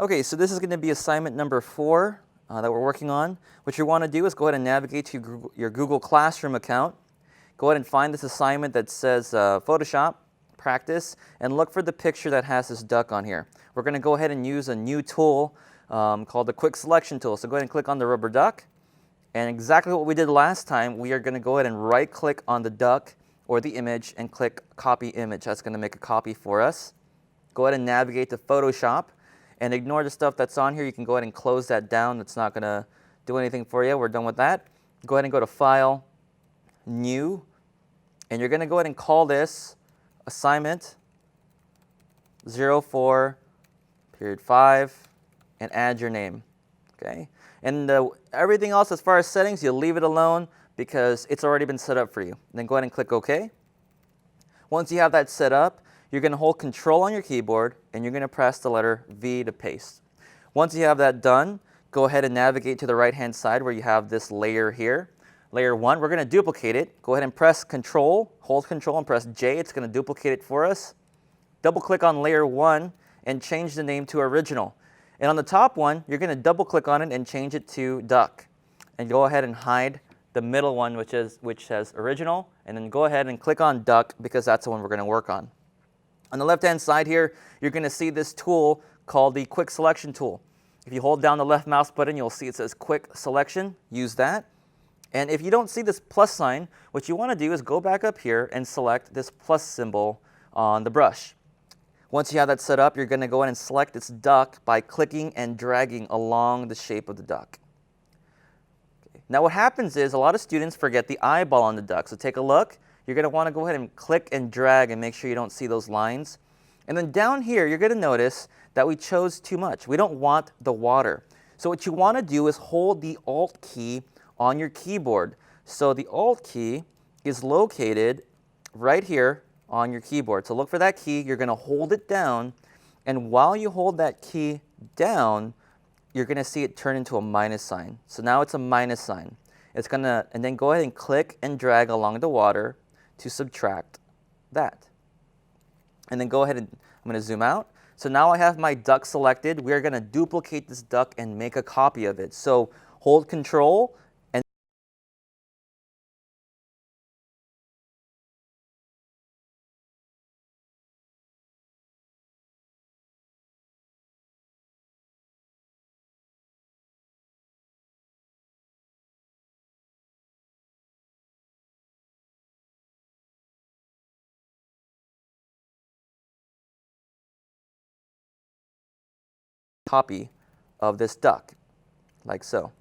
Okay, so this is going to be assignment number 4 that we're working on. What you want to do is go ahead and navigate to your Google Classroom account. Go ahead and find this assignment that says Photoshop, practice, and look for the picture that has this duck on here. We're going to go ahead and use a new tool called the Quick Selection tool. So go ahead and click on the rubber duck. And exactly what we did last time, we are going to go ahead and right-click on the duck or the image and click Copy Image. That's going to make a copy for us. Go ahead and navigate to Photoshop. And ignore the stuff that's on here. You can go ahead and close that down. That's not going to do anything for you. We're done with that. Go ahead and go to File, New, and you're going to go ahead and call this Assignment04 period 5 and add your name. Okay? And everything else as far as settings, you'll leave it alone because it's already been set up for you. Then go ahead and click OK. Once you have that set up, you're going to hold Control on your keyboard, and you're going to press the letter V to paste. Once you have that done, go ahead and navigate to the right-hand side where you have this layer here. Layer 1, we're going to duplicate it. Go ahead and press Control, hold Control, and press J. It's going to duplicate it for us. Double-click on Layer 1 and change the name to Original. And on the top one, you're going to double-click on it and change it to Duck. And go ahead and hide the middle one, which says Original, and then go ahead and click on Duck because that's the one we're going to work on. On the left-hand side here, you're going to see this tool called the Quick Selection tool. If you hold down the left mouse button, you'll see it says Quick Selection. Use that. And if you don't see this plus sign, what you want to do is go back up here and select this plus symbol on the brush. Once you have that set up, you're going to go in and select this duck by clicking and dragging along the shape of the duck. Okay. Now what happens is a lot of students forget the eyeball on the duck. So take a look. You're going to want to go ahead and click and drag and make sure you don't see those lines. And then down here, you're going to notice that we chose too much. We don't want the water. So what you want to do is hold the Alt key on your keyboard. So the Alt key is located right here on your keyboard. So look for that key. You're going to hold it down. And while you hold that key down, you're going to see it turn into a minus sign. So now it's a minus sign. It's going to, and then go ahead and click and drag along the water to subtract that. And then go ahead and I'm going to zoom out. So now I have my duck selected. We are going to duplicate this duck and make a copy of it. So hold Control and copy of this duck, like so.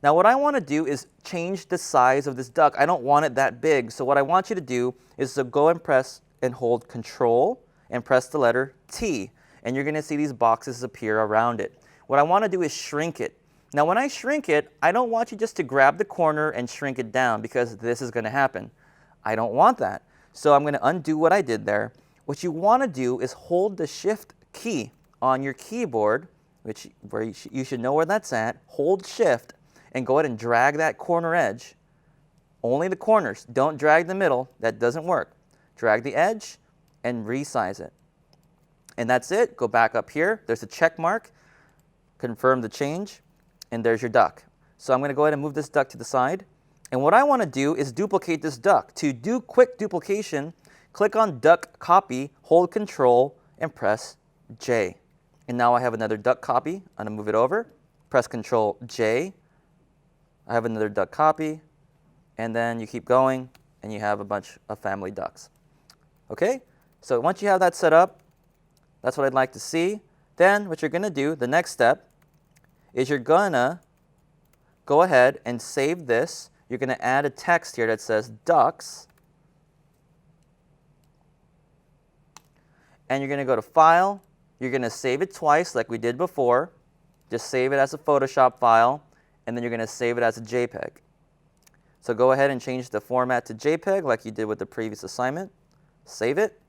Now what I want to do is change the size of this duck. I don't want it that big, so what I want you to do is to go and press and hold Control and press the letter T, and you're going to see these boxes appear around it. What I want to do is shrink it. Now when I shrink it, I don't want you just to grab the corner and shrink it down because this is going to happen. I don't want that. So I'm going to undo what I did there. What you want to do is hold the Shift key on your keyboard, where you should know where that's at. Hold Shift and go ahead and drag that corner edge. Only the corners. Don't drag the middle. That doesn't work. Drag the edge and resize it. And that's it. Go back up here. There's a check mark. Confirm the change. And there's your duck. So I'm going to go ahead and move this duck to the side. And what I want to do is duplicate this duck. To do quick duplication, click on Duck Copy, hold Control, and press J. And now I have another duck copy. I'm going to move it over. Press Control J. I have another duck copy. And then you keep going, and you have a bunch of family ducks. Okay? So once you have that set up, that's what I'd like to see. Then what you're going to do, the next step, is you're going to go ahead and save this. You're going to add a text here that says ducks. And you're going to go to File. You're going to save it twice like we did before. Just save it as a Photoshop file, and then you're going to save it as a JPEG. So go ahead and change the format to JPEG like you did with the previous assignment. Save it.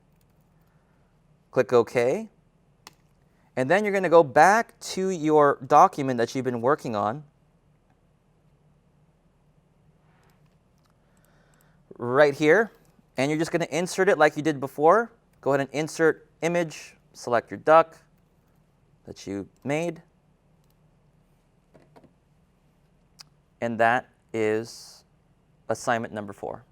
Click OK. And then you're going to go back to your document that you've been working on. Right here. And you're just going to insert it like you did before. Go ahead and insert image. Select your duck, that you made. And that is assignment number 4.